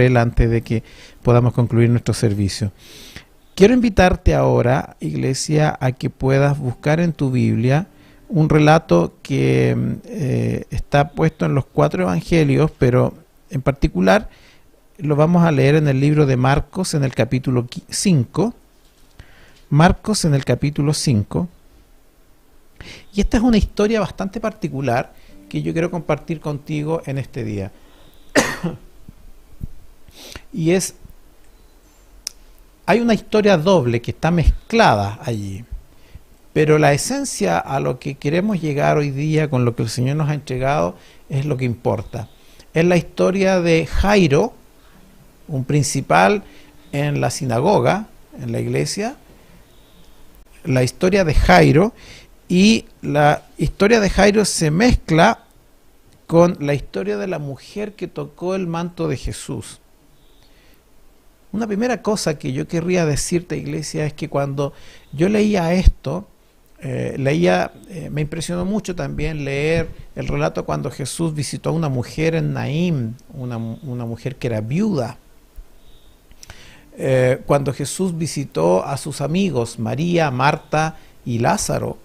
él antes de que podamos concluir nuestro servicio. Quiero invitarte ahora, iglesia, a que puedas buscar en tu Biblia un relato que está puesto en los 4 evangelios, pero en particular lo vamos a leer en el libro de Marcos en el capítulo 5. Marcos en el capítulo 5. Y esta es una historia bastante particular que yo quiero compartir contigo en este día. Y hay una historia doble que está mezclada allí, pero la esencia a lo que queremos llegar hoy día con lo que el Señor nos ha entregado es lo que importa. Es la historia de Jairo, un principal en la sinagoga, en la iglesia, la historia de Jairo, y la historia de Jairo se mezcla con la historia de la mujer que tocó el manto de Jesús. Una primera cosa que yo querría decirte, iglesia, es que cuando yo leía esto, me impresionó mucho también leer el relato cuando Jesús visitó a una mujer en Naín, una mujer que era viuda. Cuando Jesús visitó a sus amigos, María, Marta y Lázaro.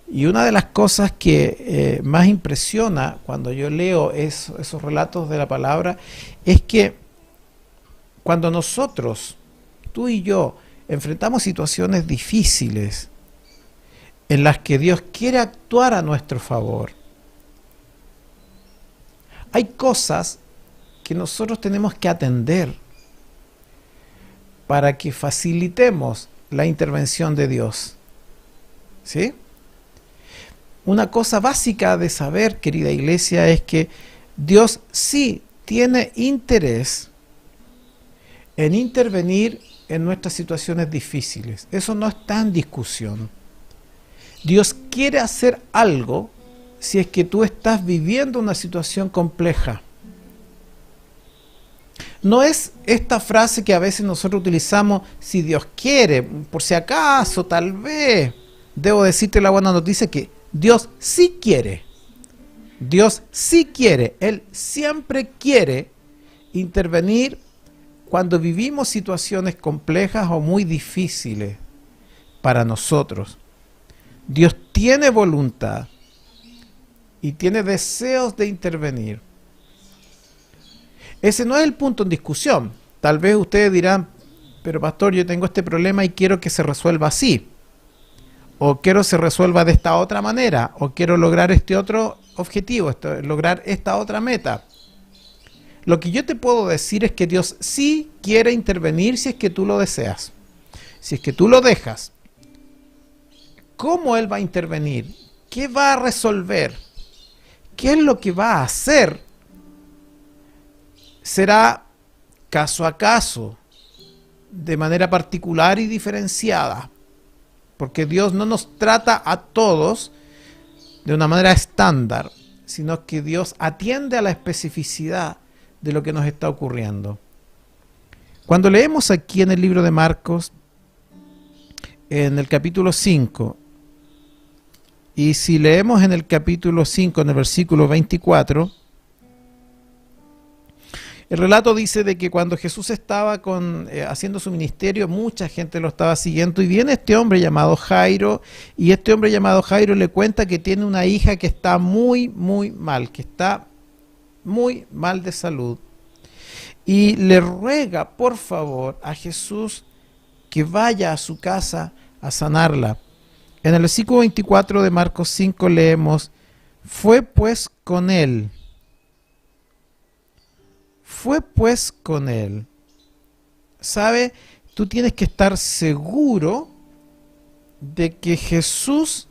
Y una de las cosas que más impresiona cuando yo leo esos relatos de la palabra es que cuando nosotros, tú y yo, enfrentamos situaciones difíciles en las que Dios quiere actuar a nuestro favor, hay cosas que nosotros tenemos que atender para que facilitemos la intervención de Dios. ¿Sí? Una cosa básica de saber, querida iglesia, es que Dios sí tiene interés en intervenir en nuestras situaciones difíciles. Eso no está en discusión. Dios quiere hacer algo si es que tú estás viviendo una situación compleja. No es esta frase que a veces nosotros utilizamos, si Dios quiere, por si acaso, tal vez. Debo decirte la buena noticia que Dios sí quiere. Dios sí quiere. Él siempre quiere intervenir cuando vivimos situaciones complejas o muy difíciles para nosotros. Dios tiene voluntad y tiene deseos de intervenir. Ese no es el punto en discusión. Tal vez ustedes dirán, pero pastor, yo tengo este problema y quiero que se resuelva así. O quiero que se resuelva de esta otra manera. O quiero lograr este otro objetivo, lograr esta otra meta. Lo que yo te puedo decir es que Dios sí quiere intervenir si es que tú lo deseas. Si es que tú lo dejas. ¿Cómo Él va a intervenir? ¿Qué va a resolver? ¿Qué es lo que va a hacer? Será caso a caso, de manera particular y diferenciada. Porque Dios no nos trata a todos de una manera estándar, sino que Dios atiende a la especificidad de lo que nos está ocurriendo. Cuando leemos aquí en el libro de Marcos, en el capítulo 5, y si leemos en el capítulo 5, en el versículo 24, el relato dice de que cuando Jesús estaba haciendo su ministerio, mucha gente lo estaba siguiendo, y viene este hombre llamado Jairo, y este hombre llamado Jairo le cuenta que tiene una hija que está muy, muy mal, que está muy mal de salud, y le ruega por favor a Jesús que vaya a su casa a sanarla. En el versículo 24 de Marcos 5 leemos: fue pues con él. ¿Sabe? Tú tienes que estar seguro de que Jesús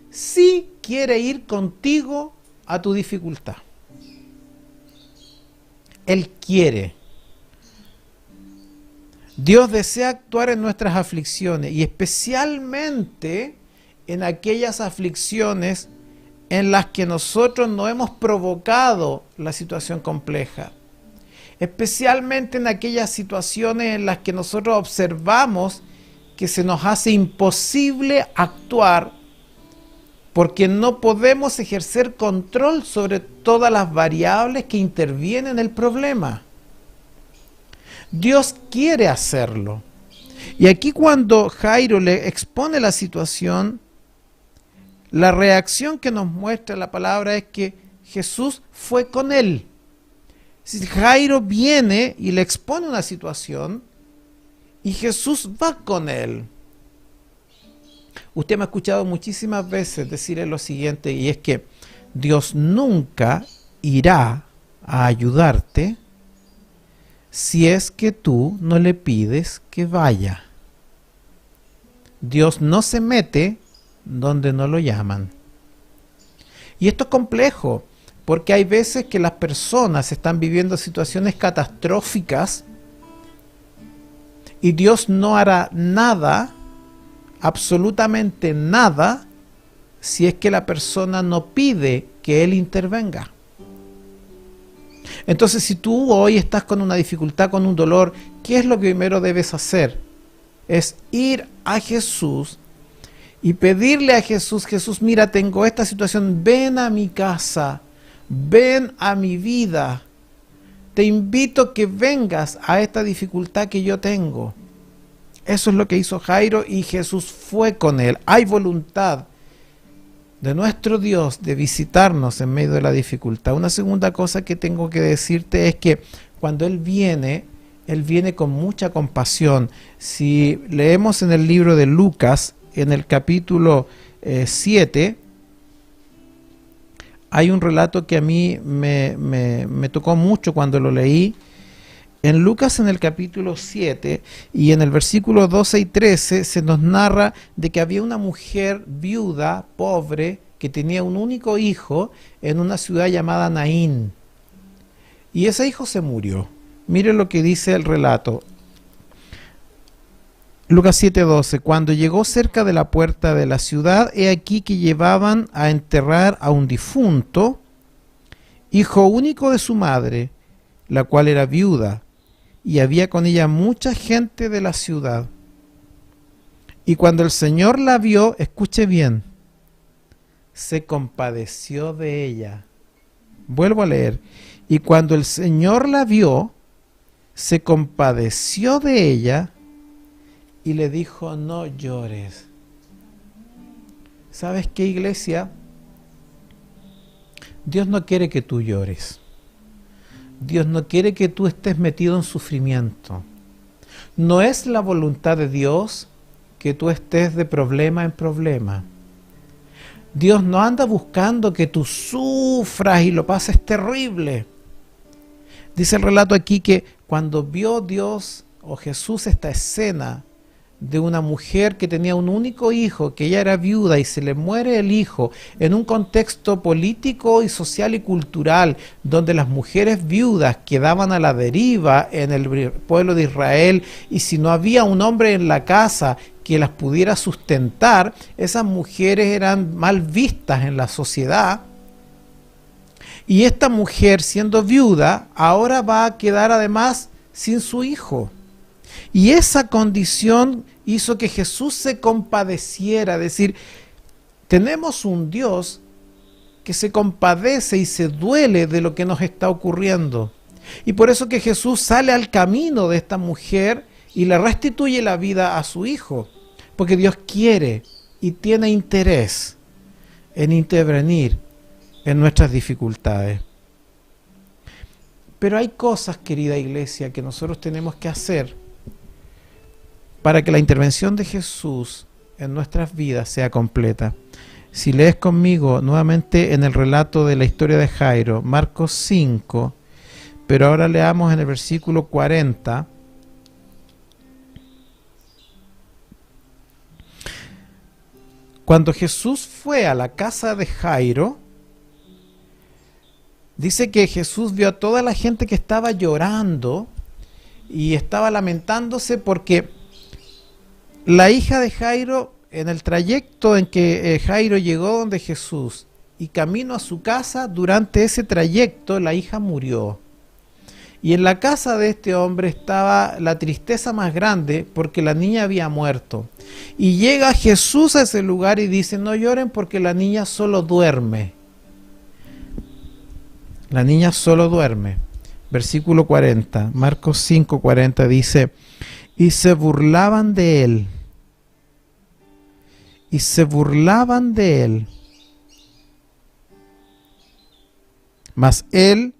sí quiere ir contigo a tu dificultad. Él quiere. Dios desea actuar en nuestras aflicciones, y especialmente en aquellas aflicciones en las que nosotros no hemos provocado la situación compleja. Especialmente en aquellas situaciones en las que nosotros observamos que se nos hace imposible actuar porque no podemos ejercer control sobre todas las variables que intervienen en el problema. Dios quiere hacerlo. Y aquí cuando Jairo le expone la situación, la reacción que nos muestra la palabra es que Jesús fue con él. Si Jairo viene y le expone una situación y Jesús va con él. Usted me ha escuchado muchísimas veces decirle lo siguiente, y es que Dios nunca irá a ayudarte si es que tú no le pides que vaya. Dios no se mete donde no lo llaman. Y esto es complejo, porque hay veces que las personas están viviendo situaciones catastróficas y Dios no hará nada, absolutamente nada, si es que la persona no pide que Él intervenga. Entonces, si tú hoy estás con una dificultad, con un dolor, ¿qué es lo que primero debes hacer? Es ir a Jesús y pedirle a Jesús, Jesús, mira, tengo esta situación, ven a mi casa, ven a mi vida, te invito a que vengas a esta dificultad que yo tengo. Eso es lo que hizo Jairo y Jesús fue con él. Hay voluntad de nuestro Dios de visitarnos en medio de la dificultad. Una segunda cosa que tengo que decirte es que cuando Él viene con mucha compasión. Si leemos en el libro de Lucas, en el capítulo 7, hay un relato que a mí me tocó mucho cuando lo leí. En Lucas, en el capítulo 7 y en el versículo 12 y 13, se nos narra de que había una mujer viuda, pobre, que tenía un único hijo en una ciudad llamada Naín. Y ese hijo se murió. Mire lo que dice el relato. Lucas 7:12. Cuando llegó cerca de la puerta de la ciudad, he aquí que llevaban a enterrar a un difunto, hijo único de su madre, la cual era viuda, y había con ella mucha gente de la ciudad. Y cuando el Señor la vio, escuche bien, se compadeció de ella. Vuelvo a leer. Y cuando el Señor la vio, se compadeció de ella y le dijo, no llores. ¿Sabes qué, iglesia? Dios no quiere que tú llores. Dios no quiere que tú estés metido en sufrimiento. No es la voluntad de Dios que tú estés de problema en problema. Dios no anda buscando que tú sufras y lo pases terrible. Dice el relato aquí que cuando vio Dios o Jesús esta escena de una mujer que tenía un único hijo, que ella era viuda y se le muere el hijo, en un contexto político y social y cultural, donde las mujeres viudas quedaban a la deriva en el pueblo de Israel, y si no había un hombre en la casa que las pudiera sustentar, esas mujeres eran mal vistas en la sociedad. Y esta mujer, siendo viuda, ahora va a quedar además sin su hijo. Y esa condición hizo que Jesús se compadeciera, es decir, tenemos un Dios que se compadece y se duele de lo que nos está ocurriendo. Y por eso que Jesús sale al camino de esta mujer y le restituye la vida a su hijo, porque Dios quiere y tiene interés en intervenir en nuestras dificultades. Pero hay cosas, querida iglesia, que nosotros tenemos que hacer para que la intervención de Jesús en nuestras vidas sea completa. Si lees conmigo nuevamente en el relato de la historia de Jairo, Marcos 5, pero ahora leamos en el versículo 40. Cuando Jesús fue a la casa de Jairo, dice que Jesús vio a toda la gente que estaba llorando y estaba lamentándose porque la hija de Jairo, en el trayecto en que Jairo llegó donde Jesús y camino a su casa, durante ese trayecto la hija murió. Y en la casa de este hombre estaba la tristeza más grande porque la niña había muerto. Y llega Jesús a ese lugar y dice, no lloren porque la niña solo duerme. La niña solo duerme. versículo 40, Marcos 5, 40 dice, y se burlaban de él. Y se burlaban de él. Mas él,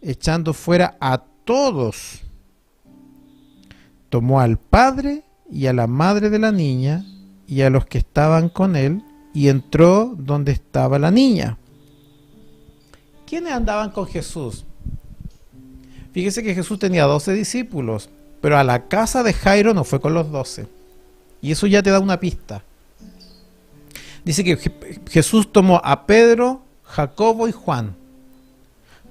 echando fuera a todos, tomó al padre y a la madre de la niña y a los que estaban con él y entró donde estaba la niña. ¿Quiénes andaban con Jesús? Fíjese que Jesús tenía 12 discípulos, pero a la casa de Jairo no fue con los 12. Y eso ya te da una pista. Dice que Jesús tomó a Pedro, Jacobo y Juan.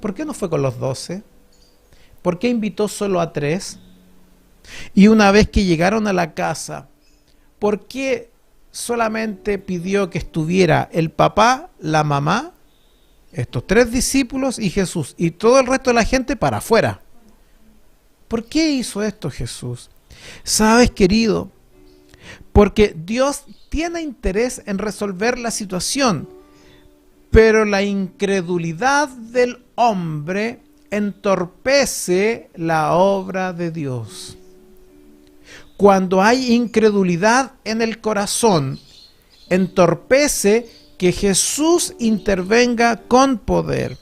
¿Por qué no fue con los 12? ¿Por qué invitó solo a 3? Y una vez que llegaron a la casa, ¿por qué solamente pidió que estuviera el papá, la mamá, estos 3 discípulos y Jesús, y todo el resto de la gente para afuera? ¿Por qué hizo esto Jesús? ¿Sabes, querido? Porque Dios tiene interés en resolver la situación, pero la incredulidad del hombre entorpece la obra de Dios. Cuando hay incredulidad en el corazón, entorpece que Jesús intervenga con poder.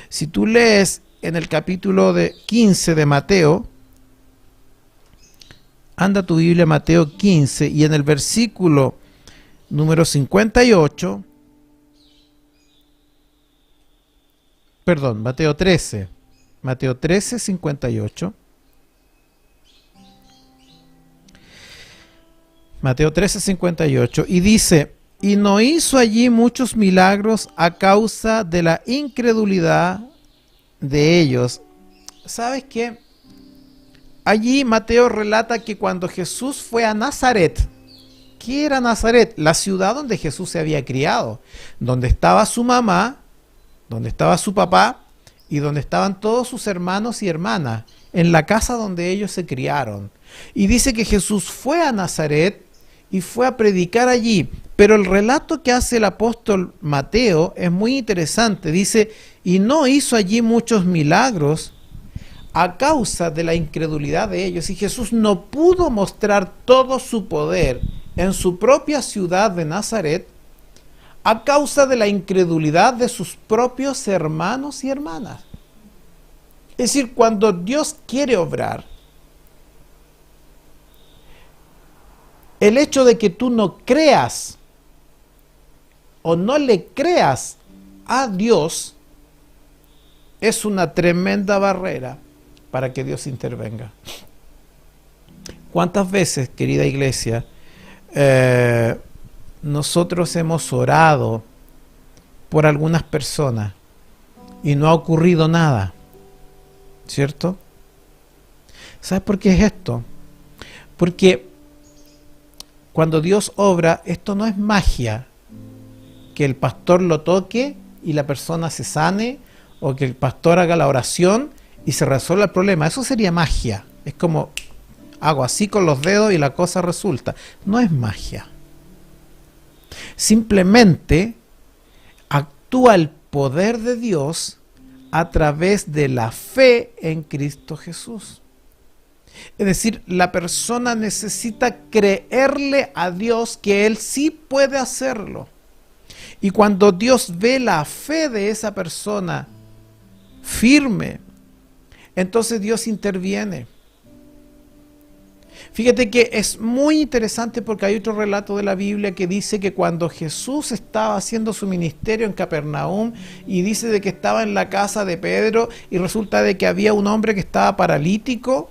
Si tú lees en el capítulo 15 de Mateo, anda tu Biblia Mateo 15 y en el versículo número 58, perdón, Mateo 13, 58. Mateo 13, 58, y dice, y no hizo allí muchos milagros a causa de la incredulidad de ellos. ¿Sabes qué? Allí Mateo relata que cuando Jesús fue a Nazaret, ¿qué era Nazaret? La ciudad donde Jesús se había criado, donde estaba su mamá, donde estaba su papá y donde estaban todos sus hermanos y hermanas, en la casa donde ellos se criaron. Y dice que Jesús fue a Nazaret y fue a predicar allí. Pero el relato que hace el apóstol Mateo es muy interesante. Dice, y no hizo allí muchos milagros a causa de la incredulidad de ellos. Y Jesús no pudo mostrar todo su poder en su propia ciudad de Nazaret a causa de la incredulidad de sus propios hermanos y hermanas. Es decir, cuando Dios quiere obrar, el hecho de que tú no creas o no le creas a Dios es una tremenda barrera para que Dios intervenga. ¿Cuántas veces, querida iglesia, nosotros hemos orado por algunas personas y no ha ocurrido nada? ¿Cierto? ¿Sabes por qué es esto? Porque cuando Dios obra, esto no es magia, que el pastor lo toque y la persona se sane, o que el pastor haga la oración y se resuelva el problema. Eso sería magia. Es como hago así con los dedos y la cosa resulta. No es magia. Simplemente actúa el poder de Dios a través de la fe en Cristo Jesús. Es decir, la persona necesita creerle a Dios que Él sí puede hacerlo. Y cuando Dios ve la fe de esa persona firme, entonces Dios interviene. Fíjate que es muy interesante porque hay otro relato de la Biblia que dice que cuando Jesús estaba haciendo su ministerio en Capernaum y dice de que estaba en la casa de Pedro y resulta de que había un hombre que estaba paralítico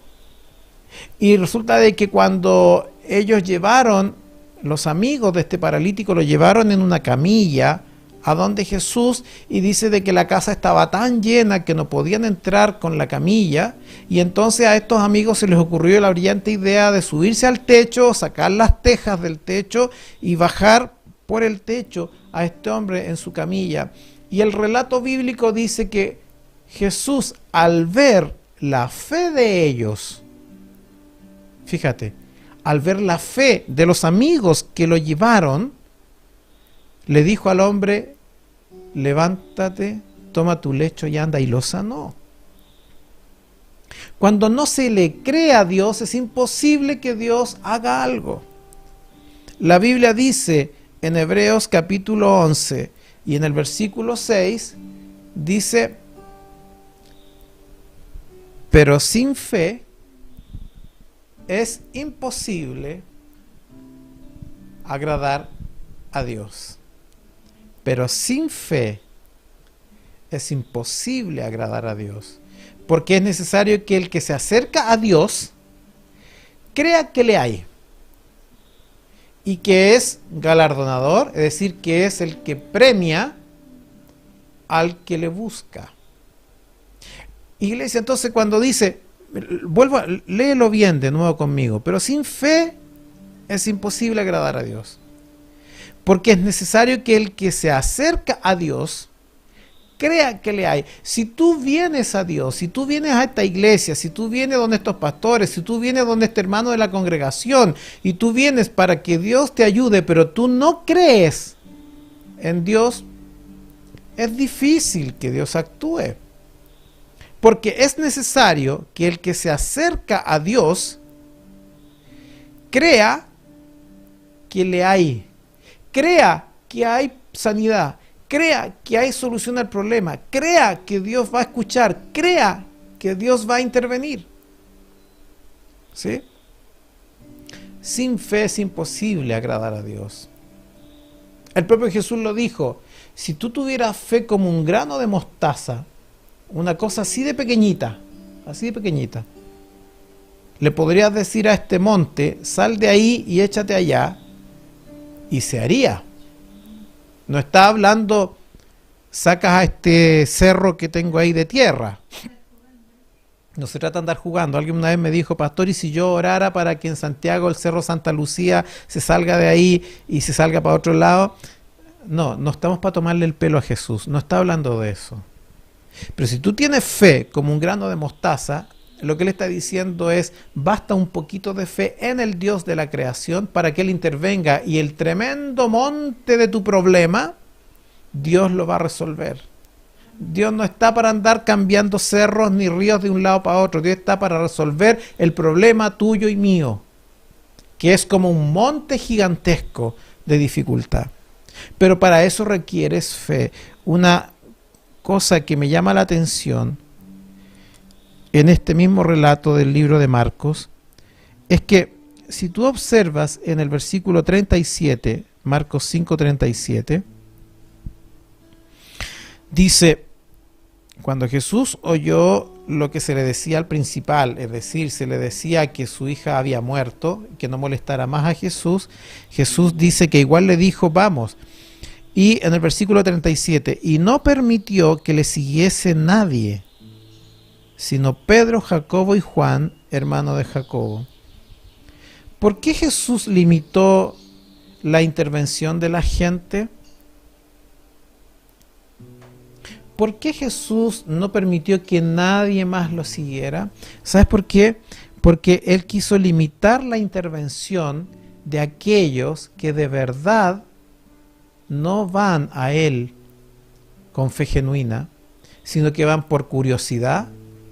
y resulta de que cuando ellos llevaron, los amigos de este paralítico lo llevaron en una camilla a donde Jesús y dice de que la casa estaba tan llena que no podían entrar con la camilla y entonces a estos amigos se les ocurrió la brillante idea de subirse al techo, sacar las tejas del techo y bajar por el techo a este hombre en su camilla. Y el relato bíblico dice que Jesús, al ver la fe de ellos, fíjate, al ver la fe de los amigos que lo llevaron, le dijo al hombre, levántate toma tu lecho y anda, y lo sanó. Cuando no se le cree a Dios, es imposible que Dios haga algo. La Biblia dice en Hebreos capítulo 11 y en el versículo 6, dice: pero sin fe es imposible agradar a Dios. Pero sin fe es imposible agradar a Dios. Porque es necesario que el que se acerca a Dios crea que le hay. Y que es galardonador, es decir, que es el que premia al que le busca. Iglesia, entonces cuando dice, léelo bien de nuevo conmigo, pero sin fe es imposible agradar a Dios. Porque es necesario que el que se acerca a Dios crea que le hay. Si tú vienes a Dios, si tú vienes a esta iglesia, si tú vienes donde estos pastores, si tú vienes donde este hermano de la congregación, y tú vienes para que Dios te ayude, pero tú no crees en Dios, es difícil que Dios actúe. Porque es necesario que el que se acerca a Dios crea que le hay, crea que hay sanidad, crea que hay solución al problema, crea que Dios va a escuchar, crea que Dios va a intervenir. ¿Sí? Sin fe es imposible agradar a Dios. El propio Jesús lo dijo: si tú tuvieras fe como un grano de mostaza, una cosa así de pequeñita, le podrías decir a este monte: sal de ahí y échate allá, y se haría. No está hablando, sacas a este cerro que tengo ahí de tierra. No se trata de andar jugando. Alguien una vez me dijo: pastor, ¿y si yo orara para que en Santiago el cerro Santa Lucía se salga de ahí y se salga para otro lado? No, no estamos para tomarle el pelo a Jesús. No está hablando de eso. Pero si tú tienes fe como un grano de mostaza, lo que él está diciendo es: basta un poquito de fe en el Dios de la creación para que él intervenga, y el tremendo monte de tu problema, Dios lo va a resolver. Dios no está para andar cambiando cerros ni ríos de un lado para otro. Dios está para resolver el problema tuyo y mío, que es como un monte gigantesco de dificultad. Pero para eso requieres fe. Una cosa que me llama la atención en este mismo relato del libro de Marcos es que si tú observas en el versículo 37, Marcos 5:37, dice: cuando Jesús oyó lo que se le decía al principal, es decir, se le decía que su hija había muerto, que no molestara más a Jesús, Jesús dice que igual le dijo: vamos. Y en el versículo 37, y no permitió que le siguiese nadie, sino Pedro, Jacobo y Juan, hermano de Jacobo. ¿Por qué Jesús limitó la intervención de la gente? ¿Por qué Jesús no permitió que nadie más lo siguiera? ¿Sabes por qué? Porque Él quiso limitar la intervención de aquellos que de verdad no van a Él con fe genuina, sino que van por curiosidad,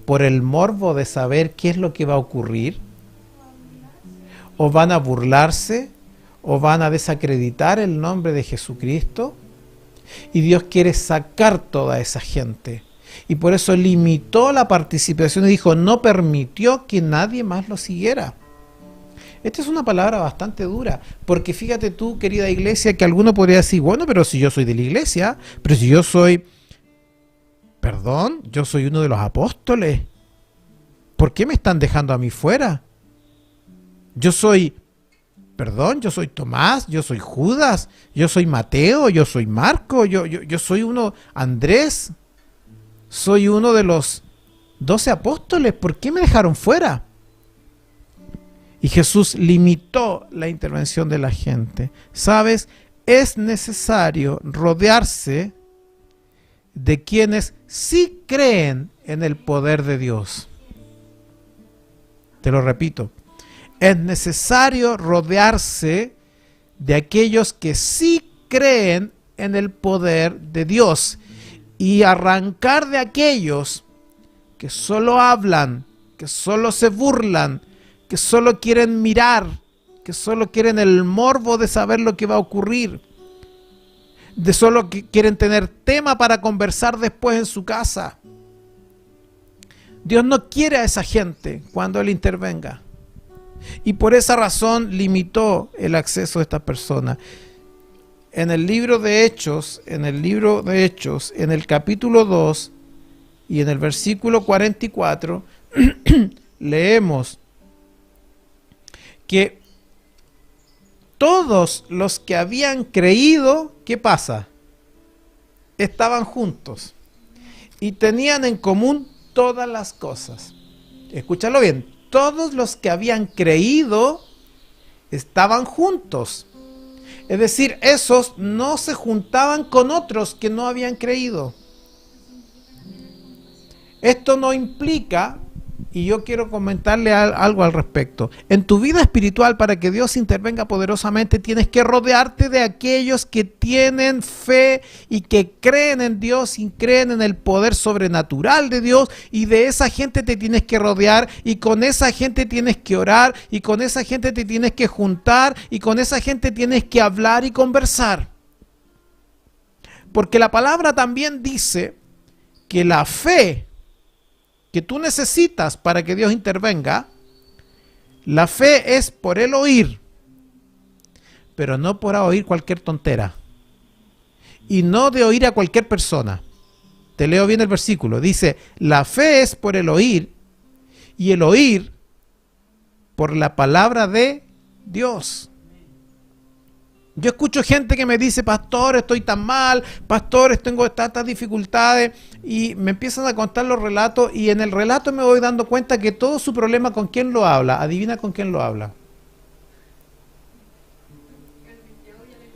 por el morbo de saber qué es lo que va a ocurrir, o van a burlarse, o van a desacreditar el nombre de Jesucristo. Y Dios quiere sacar toda esa gente. Y por eso limitó la participación y dijo: no permitió que nadie más lo siguiera. Esta es una palabra bastante dura, porque fíjate tú, querida iglesia, que alguno podría decir: bueno, pero si yo soy de la iglesia, pero si yo soy, yo soy uno de los apóstoles, ¿por qué me están dejando a mí fuera? Yo soy Tomás, yo soy Judas, yo soy Mateo, yo soy Marco, yo soy uno, Andrés, soy uno de los 12 apóstoles, ¿por qué me dejaron fuera? Y Jesús limitó la intervención de la gente. ¿Sabes? Es necesario rodearse de quienes sí creen en el poder de Dios. Te lo repito. Es necesario rodearse de aquellos que sí creen en el poder de Dios. y arrancar de aquellos que solo hablan, que solo se burlan, que solo quieren mirar, que solo quieren el morbo de saber lo que va a ocurrir, de solo que quieren tener tema para conversar después en su casa. Dios no quiere a esa gente cuando Él intervenga. Y por esa razón limitó el acceso de estas personas. En el libro de Hechos, en el capítulo 2 y en el versículo 44, leemos que todos los que habían creído, ¿qué pasa? Estaban juntos y tenían en común todas las cosas. Escúchalo bien, todos los que habían creído estaban juntos. Es decir, esos no se juntaban con otros que no habían creído. Esto no implica, y yo quiero comentarle algo al respecto, en tu vida espiritual, para que Dios intervenga poderosamente, tienes que rodearte de aquellos que tienen fe y que creen en Dios y creen en el poder sobrenatural de Dios, y de esa gente te tienes que rodear, y con esa gente tienes que orar, y con esa gente te tienes que juntar, y con esa gente tienes que hablar y conversar. Porque la palabra también dice que la fe que tú necesitas para que Dios intervenga, la fe es por el oír, pero no por oír cualquier tontera, y no de oír a cualquier persona. Te leo bien el versículo, dice, la fe es por el oír, y el oír por la palabra de Dios. Yo escucho gente que me dice, pastor, estoy tan mal, pastores, tengo tantas dificultades, y me empiezan a contar los relatos, y en el relato me voy dando cuenta que todo su problema, ¿con quién lo habla? Adivina con quién lo habla.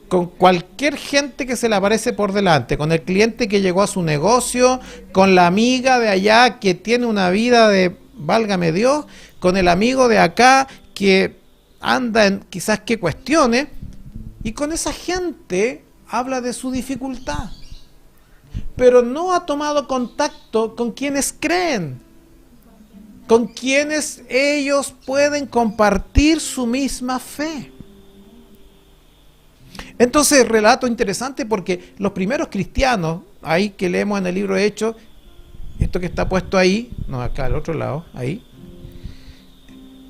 Con cualquier gente que se le aparece por delante, con el cliente que llegó a su negocio, con la amiga de allá que tiene una vida de válgame Dios, con el amigo de acá que anda en quizás qué cuestiones, y con esa gente habla de su dificultad, pero no ha tomado contacto con quienes creen, con quienes ellos pueden compartir su misma fe. Entonces, relato interesante, porque los primeros cristianos, ahí que leemos en el libro de Hechos, esto que está puesto ahí, no, acá al otro lado, ahí,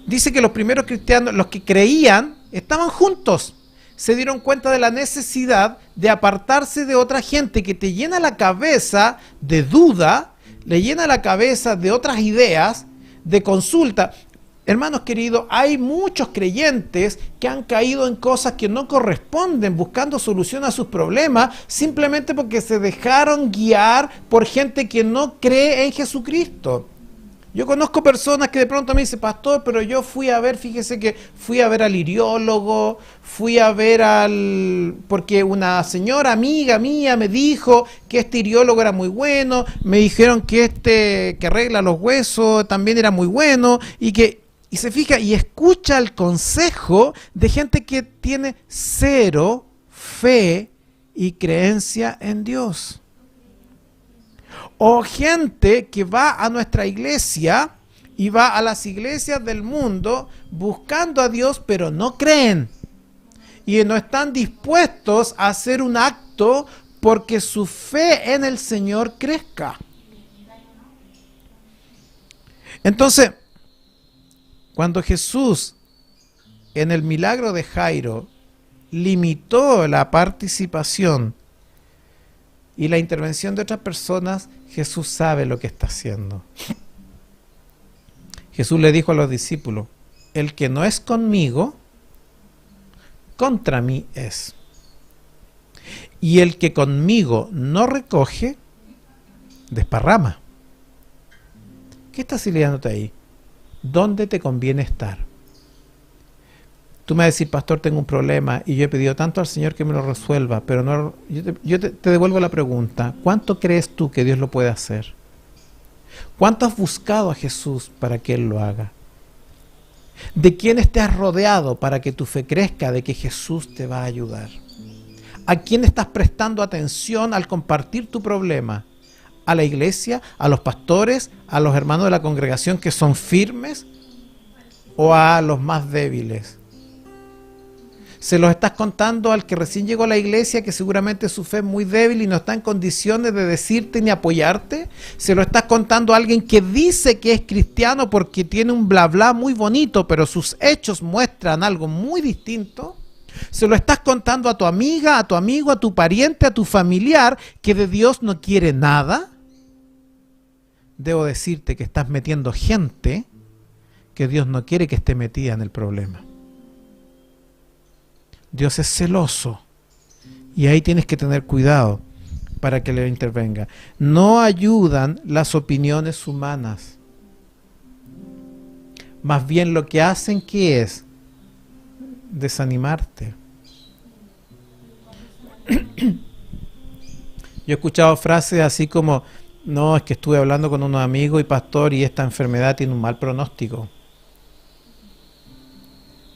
dice que los primeros cristianos, los que creían, estaban juntos. Se dieron cuenta de la necesidad de apartarse de otra gente que te llena la cabeza de duda, le llena la cabeza de otras ideas, de consulta. Hermanos queridos, hay muchos creyentes que han caído en cosas que no corresponden, buscando solución a sus problemas, simplemente porque se dejaron guiar por gente que no cree en Jesucristo. Yo conozco personas que de pronto me dicen, pastor, pero yo fui a ver, fíjese que fui a ver al iriólogo, fui a ver porque una señora amiga mía me dijo que este iriólogo era muy bueno, me dijeron que que arregla los huesos también era muy bueno, y se fija y escucha el consejo de gente que tiene cero fe y creencia en Dios. O gente que va a nuestra iglesia y va a las iglesias del mundo buscando a Dios, pero no creen. Y no están dispuestos a hacer un acto porque su fe en el Señor crezca. Entonces, cuando Jesús, en el milagro de Jairo, limitó la participación y la intervención de otras personas, Jesús sabe lo que está haciendo. Jesús le dijo a los discípulos, el que no es conmigo, contra mí es. Y el que conmigo no recoge, desparrama. ¿Qué estás lidiándote ahí? ¿Dónde te conviene estar? Tú me vas a decir, pastor, tengo un problema y yo he pedido tanto al Señor que me lo resuelva, pero no. Yo te devuelvo la pregunta, ¿cuánto crees tú que Dios lo puede hacer? ¿Cuánto has buscado a Jesús para que Él lo haga? ¿De quiénes te has rodeado para que tu fe crezca de que Jesús te va a ayudar? ¿A quién estás prestando atención al compartir tu problema? a la iglesia, a los pastores, a los hermanos de la congregación que son firmes o a los más débiles? ¿Se los estás contando al que recién llegó a la iglesia, que seguramente su fe es muy débil y no está en condiciones de decirte ni apoyarte? ¿Se lo estás contando a alguien que dice que es cristiano porque tiene un bla bla muy bonito, pero sus hechos muestran algo muy distinto? ¿Se lo estás contando a tu amiga, a tu amigo, a tu pariente, a tu familiar, que de Dios no quiere nada? Debo decirte que estás metiendo gente que Dios no quiere que esté metida en el problema. Dios es celoso y ahí tienes que tener cuidado para que le intervenga. No ayudan las opiniones humanas. Más bien lo que hacen, ¿qué es? Desanimarte. Yo he escuchado frases así como: no, es que estuve hablando con unos amigos y pastor, y esta enfermedad tiene un mal pronóstico.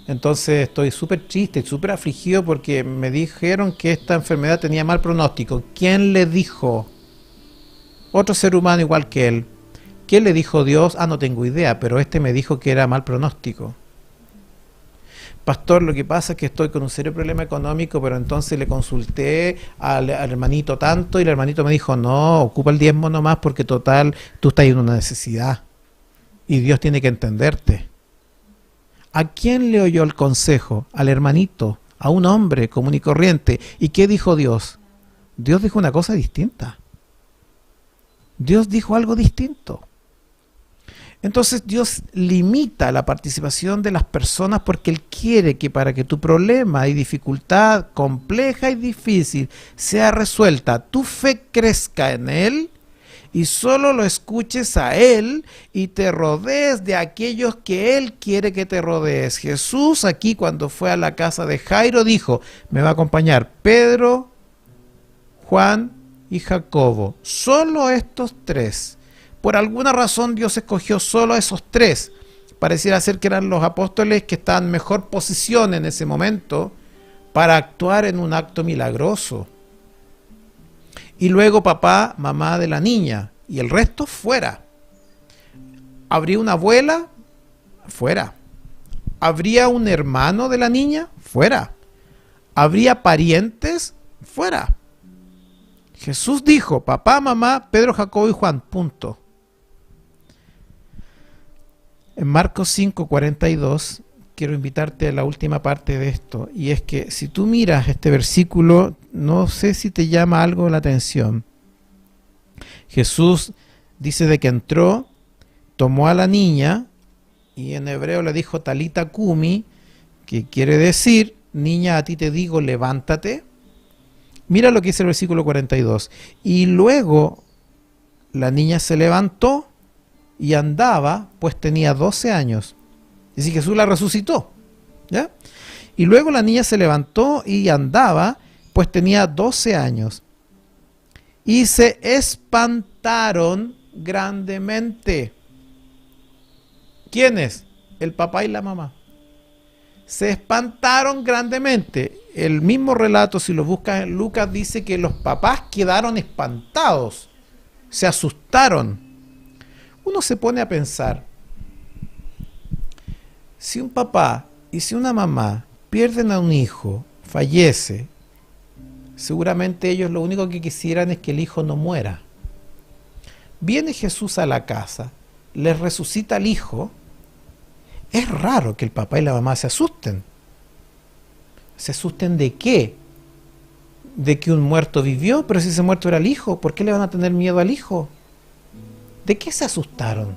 Entonces estoy súper triste, súper afligido porque me dijeron que esta enfermedad tenía mal pronóstico. ¿Quién le dijo? Otro ser humano igual que él. ¿Quién le dijo? Dios. Ah, no tengo idea, pero este me dijo que era mal pronóstico. Pastor, lo que pasa es que estoy con un serio problema económico, pero entonces le consulté al hermanito tanto y el hermanito me dijo: no, ocupa el diezmo nomás porque total, tú estás en una necesidad y Dios tiene que entenderte. ¿A quién le oyó el consejo? Al hermanito, a un hombre común y corriente. ¿Y qué dijo Dios? Dios dijo una cosa distinta. Dios dijo algo distinto. Entonces Dios limita la participación de las personas porque Él quiere que para que tu problema y dificultad compleja y difícil sea resuelta, tu fe crezca en Él y solo lo escuches a Él y te rodees de aquellos que Él quiere que te rodees. Jesús aquí cuando fue a la casa de Jairo dijo: me va a acompañar Pedro, Juan y Jacobo. Solo estos tres. Por alguna razón Dios escogió solo a esos tres. Pareciera ser que eran los apóstoles que estaban en mejor posición en ese momento para actuar en un acto milagroso. Y luego papá, mamá de la niña, y el resto fuera. ¿Habría una abuela? Fuera. ¿Habría un hermano de la niña? Fuera. ¿Habría parientes? Fuera. Jesús dijo: papá, mamá, Pedro, Jacobo y Juan, punto. En Marcos 5:42 quiero invitarte a la última parte de esto, y es que si tú miras este versículo, no sé si te llama algo la atención. Jesús dice de que entró, tomó a la niña, y en hebreo le dijo talita kumi, que quiere decir: niña, a ti te digo, levántate. Mira lo que dice el versículo 42. Y luego la niña se levantó y andaba, pues tenía 12 años. Es decir, Jesús la resucitó, ¿ya? Y luego la niña se levantó y andaba, pues tenía 12 años. Y se espantaron grandemente. ¿Quiénes? El papá y la mamá. Se espantaron grandemente. El mismo relato, si lo buscas en Lucas, dice que los papás quedaron espantados, se asustaron. Uno se pone a pensar, si un papá y si una mamá pierden a un hijo, fallece, seguramente ellos lo único que quisieran es que el hijo no muera. Viene Jesús a la casa, les resucita al hijo. Es raro que el papá y la mamá se asusten. ¿Se asusten de qué? De que un muerto vivió, pero si ese muerto era el hijo, ¿por qué le van a tener miedo al hijo? ¿De qué se asustaron?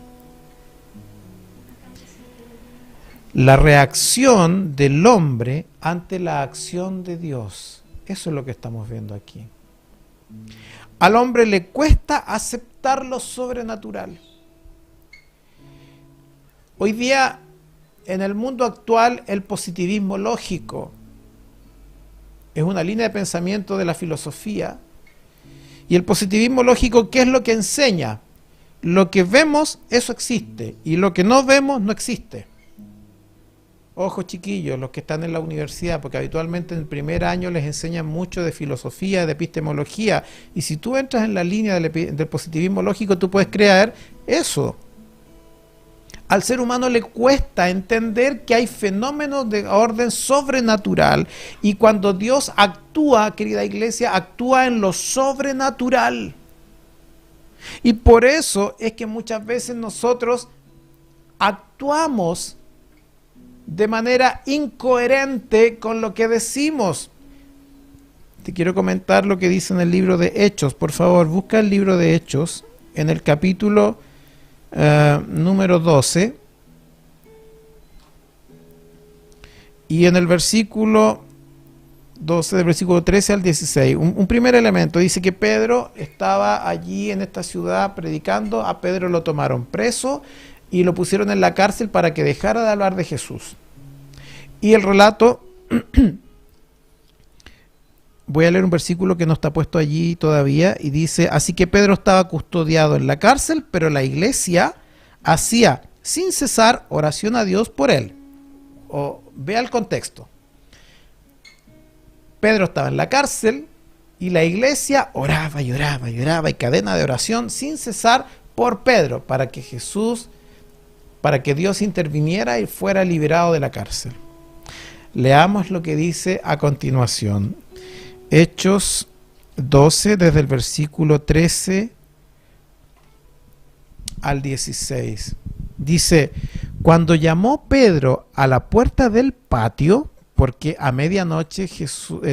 La reacción del hombre ante la acción de Dios. Eso es lo que estamos viendo aquí. Al hombre le cuesta aceptar lo sobrenatural. Hoy día, en el mundo actual, el positivismo lógico es una línea de pensamiento de la filosofía. Y el positivismo lógico, ¿qué es lo que enseña? Lo que vemos, eso existe. Y lo que no vemos, no existe. ojo chiquillos, los que están en la universidad, porque habitualmente en el primer año les enseñan mucho de filosofía, de epistemología, y si tú entras en la línea del positivismo lógico, tú puedes creer eso. Al ser humano le cuesta entender que hay fenómenos de orden sobrenatural, y cuando Dios actúa, querida iglesia, actúa en lo sobrenatural. Y por eso es que muchas veces nosotros actuamos de manera incoherente con lo que decimos. Te quiero comentar lo que dice en el libro de Hechos. Por favor, busca el libro de Hechos en el capítulo número 12 y en el versículo 12, del versículo 13 al 16. Un primer elemento dice que Pedro estaba allí en esta ciudad predicando. A Pedro lo tomaron preso y lo pusieron en la cárcel para que dejara de hablar de Jesús. Y el relato, voy a leer un versículo que no está puesto allí todavía, y dice: así que Pedro estaba custodiado en la cárcel, pero la iglesia hacía sin cesar oración a Dios por él. Vea el contexto. Pedro estaba en la cárcel y la iglesia oraba y oraba y oraba, y cadena de oración sin cesar por Pedro, para que Dios interviniera y fuera liberado de la cárcel. Leamos lo que dice a continuación. Hechos 12, desde el versículo 13 al 16. Dice: cuando llamó Pedro a la puerta del patio, porque a medianoche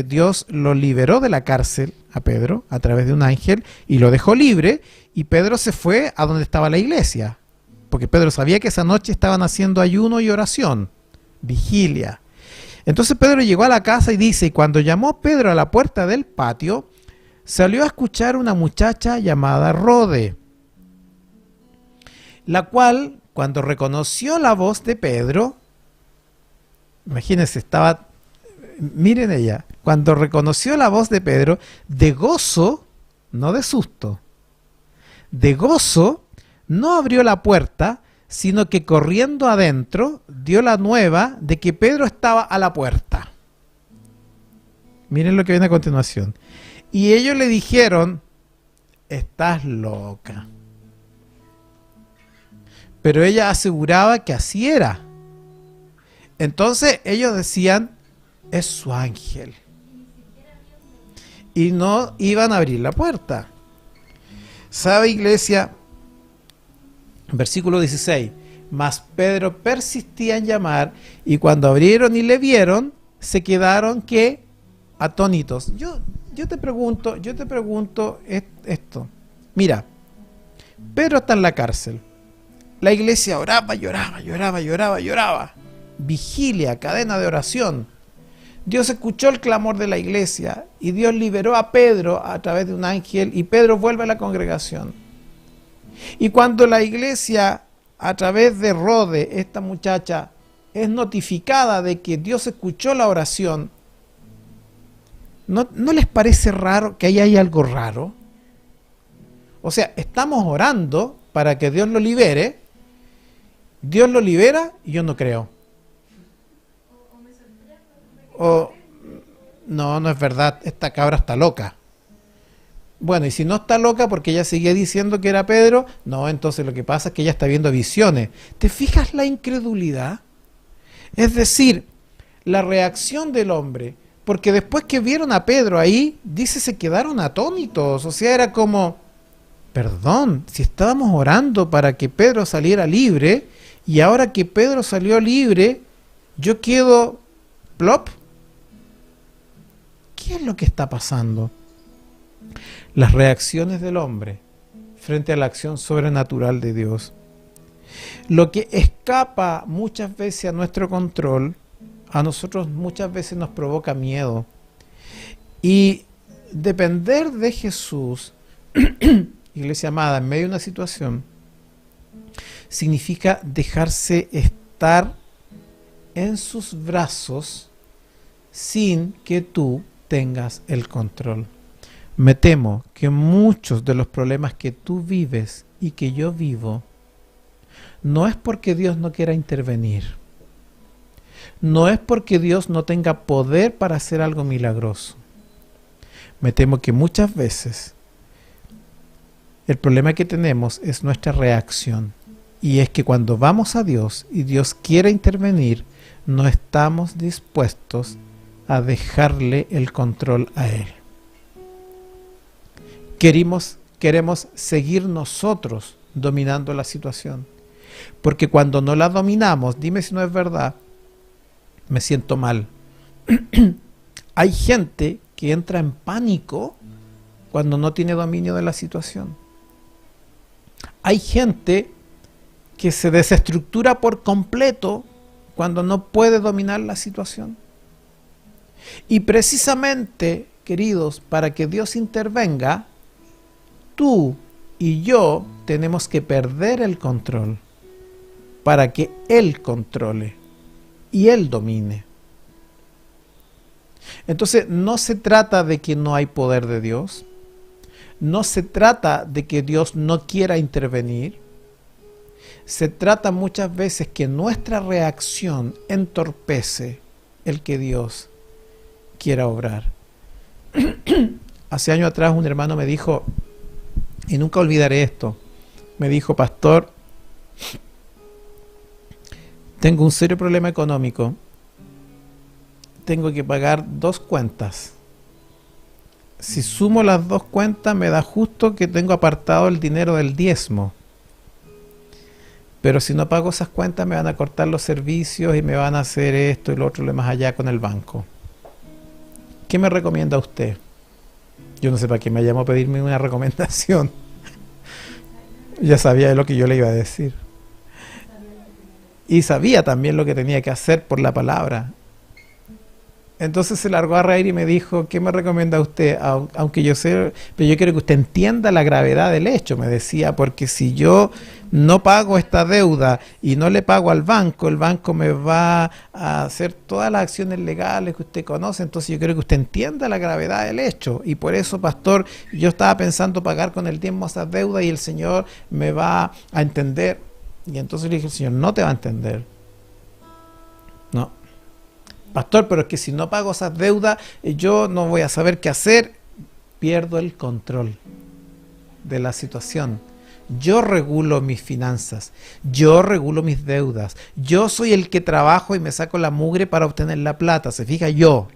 Dios lo liberó de la cárcel a Pedro a través de un ángel y lo dejó libre, y Pedro se fue a donde estaba la iglesia, porque Pedro sabía que esa noche estaban haciendo ayuno y oración, vigilia. Entonces Pedro llegó a la casa y dice: y cuando llamó Pedro a la puerta del patio, salió a escuchar una muchacha llamada Rode, la cual, cuando reconoció la voz de Pedro, imagínense, miren ella, cuando reconoció la voz de Pedro, de gozo, no de susto, de gozo, no abrió la puerta, sino que corriendo adentro dio la nueva de que Pedro estaba a la puerta. Miren lo que viene a continuación. Y ellos le dijeron: estás loca. Pero ella aseguraba que así era. Entonces ellos decían: es su ángel. Y no iban a abrir la puerta. ¿Sabe, iglesia? Versículo 16. Mas Pedro persistía en llamar, y cuando abrieron y le vieron, se quedaron ¿qué? Atónitos. Yo te pregunto esto. Mira, Pedro está en la cárcel. La iglesia oraba, lloraba. Vigilia, cadena de oración. Dios escuchó el clamor de la iglesia y Dios liberó a Pedro a través de un ángel, y Pedro vuelve a la congregación. Y cuando la iglesia, a través de Rode, esta muchacha, es notificada de que Dios escuchó la oración, ¿no les parece raro que ahí hay algo raro? O sea, estamos orando para que Dios lo libere. Dios lo libera y yo no creo. No es verdad, esta cabra está loca. Bueno, y si no está loca porque ella seguía diciendo que era Pedro, no, entonces lo que pasa es que ella está viendo visiones. ¿Te fijas la incredulidad? Es decir, la reacción del hombre, porque después que vieron a Pedro ahí, dice, se quedaron atónitos. O sea, era como, perdón, si estábamos orando para que Pedro saliera libre, y ahora que Pedro salió libre, yo quedo plop. ¿Qué es lo que está pasando? Las reacciones del hombre frente a la acción sobrenatural de Dios. Lo que escapa muchas veces a nuestro control, a nosotros muchas veces nos provoca miedo. Y depender de Jesús, iglesia amada, en medio de una situación, significa dejarse estar en sus brazos sin que tú tengas el control. Me temo que muchos de los problemas que tú vives y que yo vivo, no es porque Dios no quiera intervenir, no es porque Dios no tenga poder para hacer algo milagroso. Me temo que muchas veces el problema que tenemos es nuestra reacción. Y es que cuando vamos a Dios y Dios quiere intervenir, no estamos dispuestos a dejarle el control a Él. Queremos seguir nosotros dominando la situación. Porque cuando no la dominamos, dime si no es verdad, me siento mal. Hay gente que entra en pánico cuando no tiene dominio de la situación. Hay gente que se desestructura por completo cuando no puede dominar la situación. Y precisamente, queridos, para que Dios intervenga, tú y yo tenemos que perder el control para que Él controle y Él domine. Entonces, no se trata de que no hay poder de Dios, no se trata de que Dios no quiera intervenir, se trata muchas veces que nuestra reacción entorpece el que Dios quiera obrar. Hace años atrás un hermano me dijo, y nunca olvidaré esto, me dijo: pastor, tengo un serio problema económico, tengo que pagar 2 cuentas. Si sumo las 2 cuentas me da justo que tengo apartado el dinero del diezmo. Pero si no pago esas cuentas me van a cortar los servicios y me van a hacer esto y lo otro, lo más allá con el banco. ¿Qué me recomienda usted? Yo no sé para qué me llamó a pedirme una recomendación. Ya sabía lo que yo le iba a decir. Y sabía también lo que tenía que hacer por la palabra. Entonces se largó a reír y me dijo: ¿qué me recomienda usted? Aunque yo sé, pero yo quiero que usted entienda la gravedad del hecho, me decía, porque si yo no pago esta deuda y no le pago al banco, el banco me va a hacer todas las acciones legales que usted conoce. Entonces yo quiero que usted entienda la gravedad del hecho. Y por eso, pastor, yo estaba pensando pagar con el diezmo esas deudas y el Señor me va a entender. Y entonces le dije: el Señor no te va a entender. No. Pastor, pero es que si no pago esas deudas, yo no voy a saber qué hacer. Pierdo el control de la situación. Yo regulo mis finanzas, yo regulo mis deudas, yo soy el que trabajo y me saco la mugre para obtener la plata. ¿Se fija? Yo.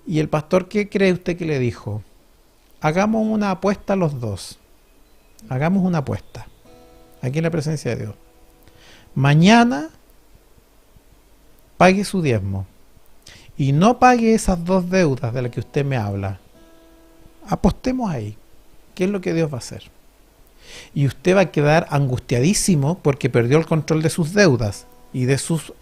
Y el pastor, ¿qué cree usted que le dijo? Hagamos una apuesta los dos. Hagamos una apuesta. Aquí en la presencia de Dios. Mañana pague su diezmo y no pague esas 2 deudas de las que usted me habla. Apostemos ahí. ¿Qué es lo que Dios va a hacer? Y usted va a quedar angustiadísimo porque perdió el control de sus deudas y de sus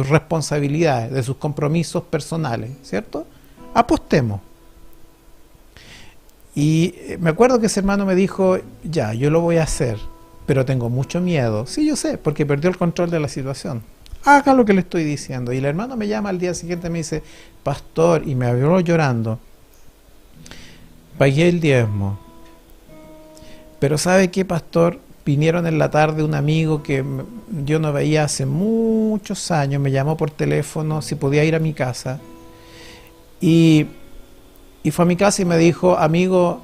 responsabilidades, de sus compromisos personales, ¿cierto? Apostemos. Y me acuerdo que ese hermano me dijo: ya, yo lo voy a hacer, pero tengo mucho miedo. Sí, yo sé, porque perdió el control de la situación. Haga lo que le estoy diciendo. Y el hermano me llama al día siguiente y me dice: pastor, y me habló llorando, pagué el diezmo, pero ¿sabe qué, pastor? Vinieron en la tarde un amigo que yo no veía hace muchos años, me llamó por teléfono si podía ir a mi casa, y fue a mi casa y me dijo: amigo,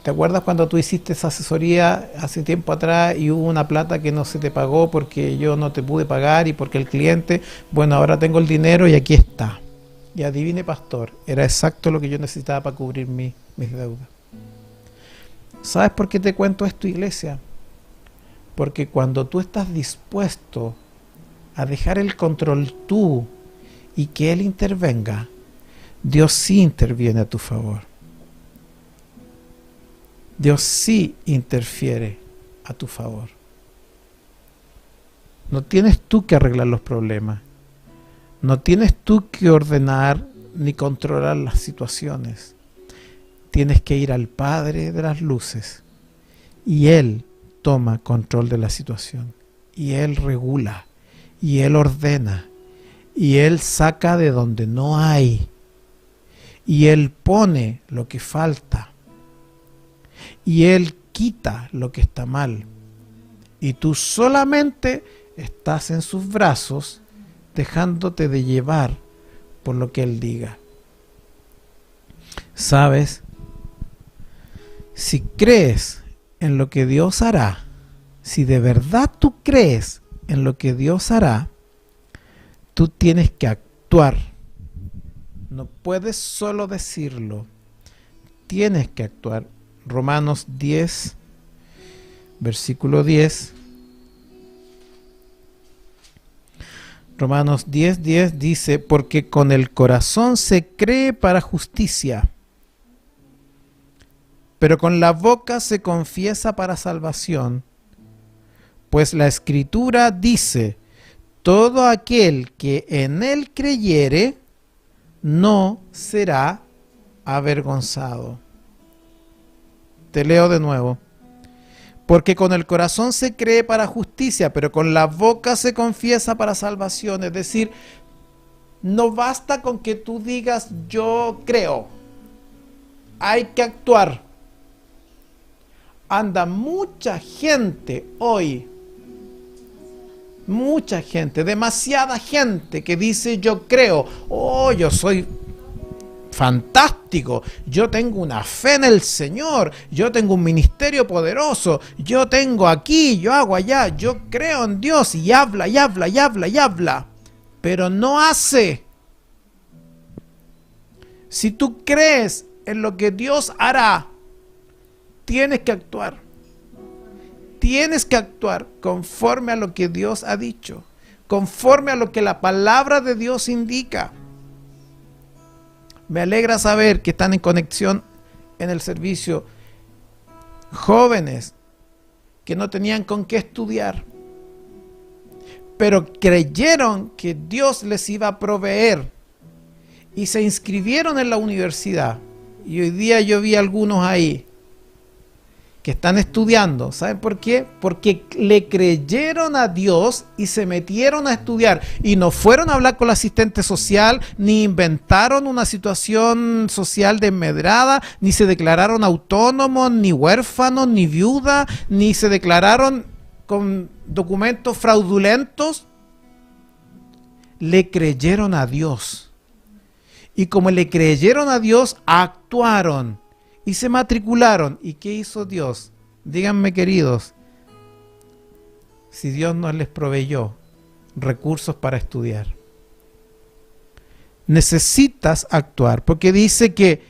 ¿te acuerdas cuando tú hiciste esa asesoría hace tiempo atrás y hubo una plata que no se te pagó porque yo no te pude pagar y porque el cliente? Bueno, ahora tengo el dinero y aquí está. Y adivine, pastor, era exacto lo que yo necesitaba para cubrir mis deudas. ¿Sabes por qué te cuento esto, iglesia? Porque cuando tú estás dispuesto a dejar el control tú y que Él intervenga, Dios sí interviene a tu favor. Dios sí interfiere a tu favor. No tienes tú que arreglar los problemas. No tienes tú que ordenar ni controlar las situaciones. Tienes que ir al Padre de las luces y Él toma control de la situación. Y Él regula. Y Él ordena. Y Él saca de donde no hay. Y Él pone lo que falta. Y Él quita lo que está mal. Y tú solamente estás en sus brazos, dejándote de llevar por lo que Él diga. ¿Sabes? Si crees en lo que Dios hará, si de verdad tú crees en lo que Dios hará, tú tienes que actuar. No puedes solo decirlo, tienes que actuar. Romanos 10, versículo 10. Romanos 10:10 dice, porque con el corazón se cree para justicia, pero con la boca se confiesa para salvación. Pues la Escritura dice, todo aquel que en Él creyere, no será avergonzado. Te leo de nuevo. Porque con el corazón se cree para justicia, pero con la boca se confiesa para salvación. Es decir, no basta con que tú digas yo creo. Hay que actuar. Anda mucha gente hoy, mucha gente, demasiada gente que dice yo creo, oh, yo soy fantástico, yo tengo una fe en el Señor, yo tengo un ministerio poderoso, yo tengo aquí, yo hago allá, yo creo en Dios, y habla, y habla, y habla, y habla, pero no hace. Si tú crees en lo que Dios hará, tienes que actuar. Tienes que actuar conforme a lo que Dios ha dicho, conforme a lo que la palabra de Dios indica. Me alegra saber que están en conexión en el servicio jóvenes que no tenían con qué estudiar, pero creyeron que Dios les iba a proveer y se inscribieron en la universidad. Y hoy día yo vi algunos ahí que están estudiando. ¿Saben por qué? Porque le creyeron a Dios y se metieron a estudiar. Y no fueron a hablar con la asistente social, ni inventaron una situación social desmedrada, ni se declararon autónomos, ni huérfanos, ni viudas, ni se declararon con documentos fraudulentos. Le creyeron a Dios. Y como le creyeron a Dios, actuaron. Y se matricularon. ¿Y qué hizo Dios? Díganme, queridos, si Dios no les proveyó recursos para estudiar. Necesitas actuar, porque dice que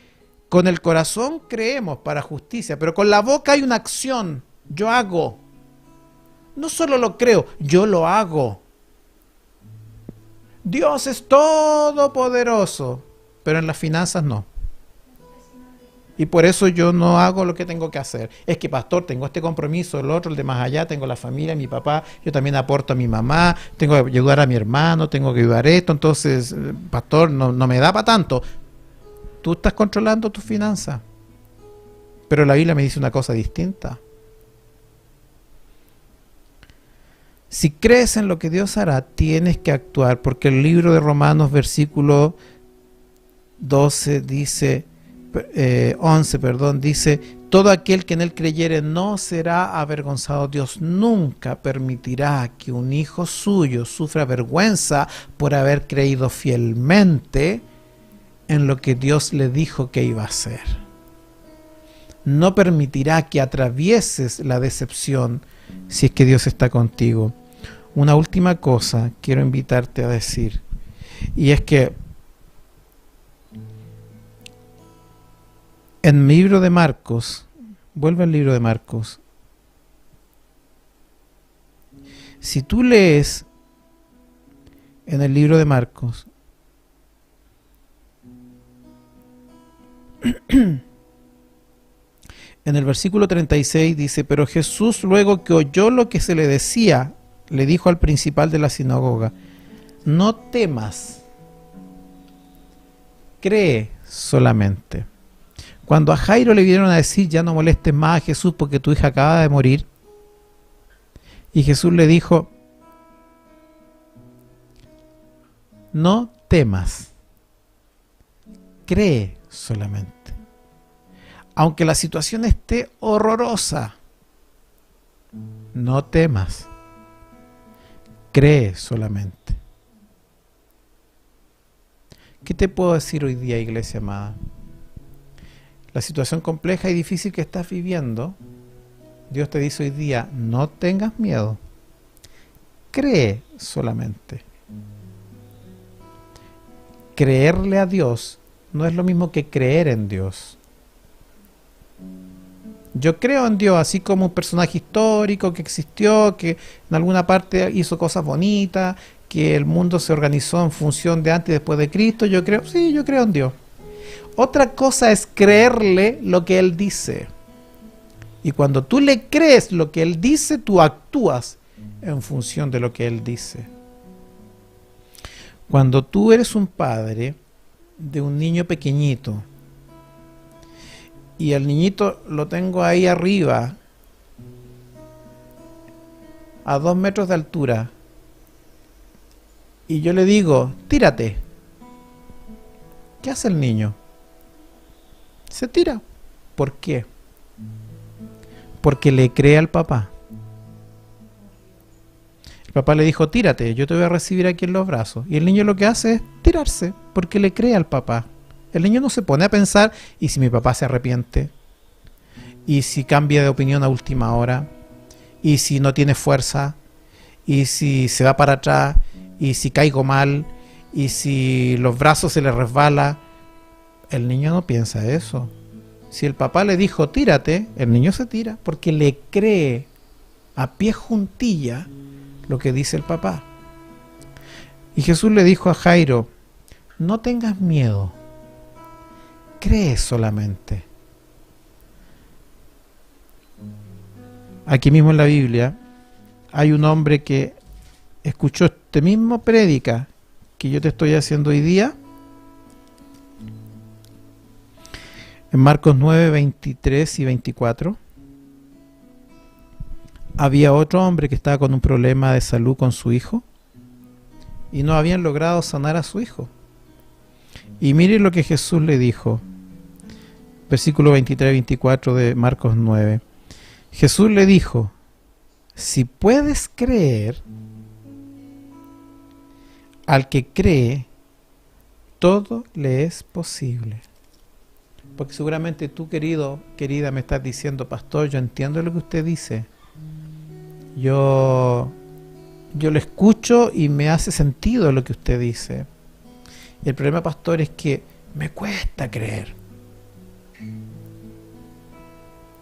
con el corazón creemos para justicia, pero con la boca hay una acción. Yo hago. No solo lo creo, yo lo hago. Dios es todopoderoso, pero en las finanzas no. Y por eso yo no hago lo que tengo que hacer. Es que, pastor, tengo este compromiso, el otro, el de más allá, tengo la familia, mi papá, yo también aporto a mi mamá, tengo que ayudar a mi hermano, tengo que ayudar a esto, entonces, pastor, no me da para tanto. Tú estás controlando tus finanzas. Pero la Biblia me dice una cosa distinta. Si crees en lo que Dios hará, tienes que actuar, porque el libro de Romanos, versículo 12, dice... 11, dice, todo aquel que en él creyere no será avergonzado. Dios nunca permitirá que un hijo suyo sufra vergüenza por haber creído fielmente en lo que Dios le dijo que iba a hacer. No permitirá que atravieses la decepción si es que Dios está contigo. Una última cosa quiero invitarte a decir, y es que en el libro de Marcos, vuelve al libro de Marcos. Si tú lees en el libro de Marcos, en el versículo 36 dice, pero Jesús, luego que oyó lo que se le decía, le dijo al principal de la sinagoga, no temas, cree solamente. Cuando a Jairo le vinieron a decir, ya no molestes más a Jesús porque tu hija acaba de morir, y Jesús le dijo, no temas, cree solamente. Aunque la situación esté horrorosa, no temas, cree solamente. ¿Qué te puedo decir hoy día, iglesia amada? La situación compleja y difícil que estás viviendo, Dios te dice hoy día, no tengas miedo, cree solamente. Creerle a Dios no es lo mismo que creer en Dios. Yo creo en Dios, así como un personaje histórico que existió, que en alguna parte hizo cosas bonitas, que el mundo se organizó en función de antes y después de Cristo. Yo creo, sí, yo creo en Dios. Otra cosa es creerle lo que Él dice. Y cuando tú le crees lo que Él dice, tú actúas en función de lo que Él dice. Cuando tú eres un padre de un niño pequeñito, y el niñito lo tengo ahí arriba, a 2 metros de altura, y yo le digo, tírate. ¿Qué hace el niño? Se tira. ¿Por qué? Porque le cree al papá. El papá le dijo, tírate, yo te voy a recibir aquí en los brazos. Y el niño lo que hace es tirarse, porque le cree al papá. El niño no se pone a pensar, ¿y si mi papá se arrepiente? ¿Y si cambia de opinión a última hora? ¿Y si no tiene fuerza? ¿Y si se va para atrás? ¿Y si caigo mal? ¿Y si los brazos se le resbala? El niño no piensa eso. Si el papá le dijo tírate, el niño se tira porque le cree a pie juntilla lo que dice el papá. Y Jesús le dijo a Jairo, no tengas miedo, cree solamente. Aquí mismo en la Biblia hay un hombre que escuchó este mismo prédica que yo te estoy haciendo hoy día. En Marcos 9, 23 y 24, había otro hombre que estaba con un problema de salud con su hijo y no habían logrado sanar a su hijo. Y miren lo que Jesús le dijo, versículo 23 y 24 de Marcos 9. Jesús le dijo, si puedes creer, al que cree, todo le es posible. Porque seguramente tú, querido, querida, me estás diciendo, pastor, yo entiendo lo que usted dice. Yo lo escucho y me hace sentido lo que usted dice. El problema, pastor, es que me cuesta creer.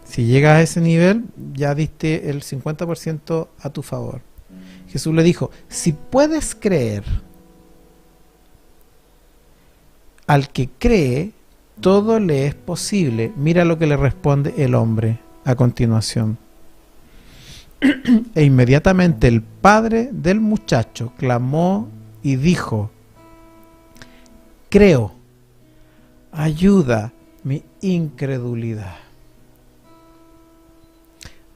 Si llegas a ese nivel, ya diste el 50% a tu favor. Jesús le dijo, si puedes creer, al que cree, todo le es posible. Mira lo que le responde el hombre a continuación. E inmediatamente el padre del muchacho clamó y dijo, creo, ayuda mi incredulidad.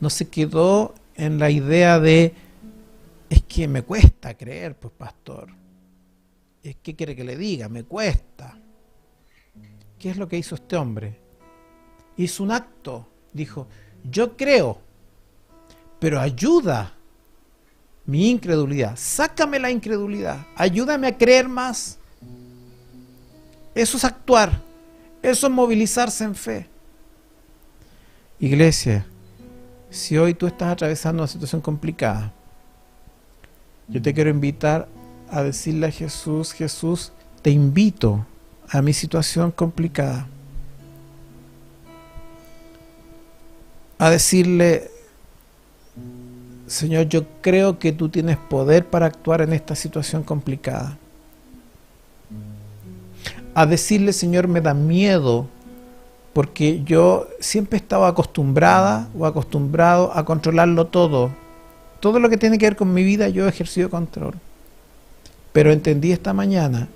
No se quedó en la idea de, es que me cuesta creer, pues pastor. ¿Qué quiere que le diga? Me cuesta. ¿Qué es lo que hizo este hombre? Hizo un acto. Dijo, yo creo, pero ayuda mi incredulidad. Sácame la incredulidad. Ayúdame a creer más. Eso es actuar. Eso es movilizarse en fe. Iglesia, si hoy tú estás atravesando una situación complicada, yo te quiero invitar a decirle a Jesús, Jesús, te invito a mi situación complicada. A decirle, Señor, yo creo que tú tienes poder para actuar en esta situación complicada. A decirle, Señor, me da miedo porque yo siempre estaba acostumbrada o acostumbrado a controlarlo todo. Todo lo que tiene que ver con mi vida yo he ejercido control. Pero entendí esta mañana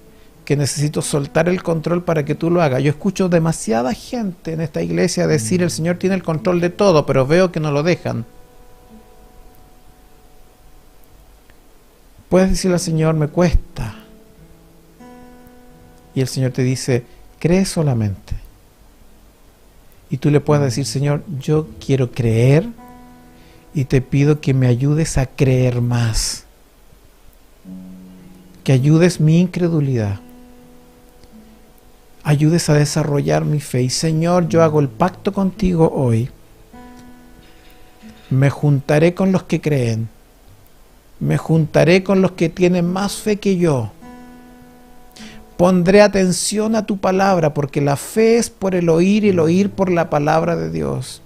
que necesito soltar el control para que tú lo hagas. Yo escucho demasiada gente en esta iglesia decir el Señor tiene el control de todo, pero veo que no lo dejan. Puedes decirle al Señor, me cuesta. Y el Señor te dice, cree solamente. Y tú le puedes decir, Señor, yo quiero creer y te pido que me ayudes a creer más. que ayudes mi incredulidad, ayudes a desarrollar mi fe. Y Señor, yo hago el pacto contigo hoy. Me juntaré con los que creen, me juntaré con los que tienen más fe que yo. Pondré atención a tu palabra, porque la fe es por el oír y el oír por la palabra de Dios.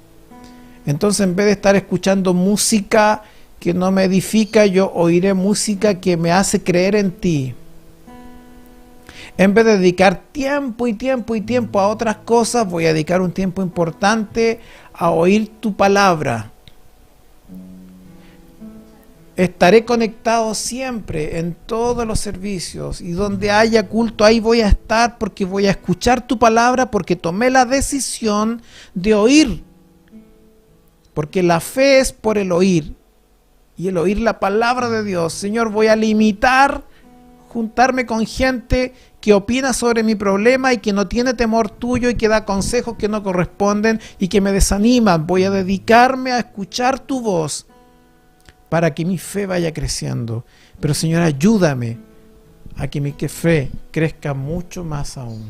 Entonces, en vez de estar escuchando música que no me edifica, yo oiré música que me hace creer en ti. En vez de dedicar tiempo y tiempo y tiempo a otras cosas, voy a dedicar un tiempo importante a oír tu palabra. Estaré conectado siempre en todos los servicios, y donde haya culto, ahí voy a estar, porque voy a escuchar tu palabra, porque tomé la decisión de oír. Porque la fe es por el oír, y el oír la palabra de Dios. Señor, voy a limitar juntarme con gente que opina sobre mi problema y que no tiene temor tuyo y que da consejos que no corresponden y que me desaniman. Voy a dedicarme a escuchar tu voz para que mi fe vaya creciendo. Pero Señor, ayúdame a que mi fe crezca mucho más aún.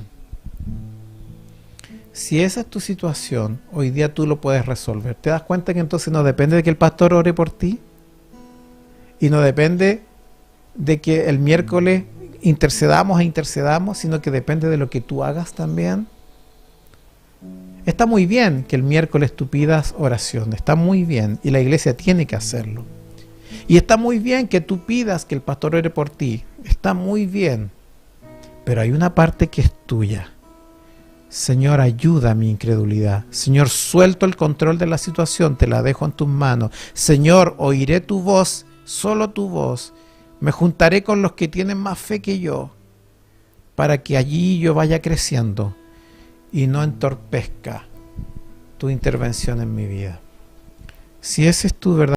Si esa es tu situación, hoy día tú lo puedes resolver. ¿Te das cuenta que entonces no depende de que el pastor ore por ti? Y no depende de que el miércoles intercedamos, sino que depende de lo que tú hagas también. Está muy bien que el miércoles tú pidas oración, está muy bien, y la iglesia tiene que hacerlo. Y está muy bien que tú pidas que el pastor ore por ti, está muy bien, pero hay una parte que es tuya. Señor, ayuda a mi incredulidad. Señor, suelto el control de la situación, te la dejo en tus manos. Señor, oiré tu voz, solo tu voz. Me juntaré con los que tienen más fe que yo, para que allí yo vaya creciendo y no entorpezca tu intervención en mi vida. Si ese es tu verdad.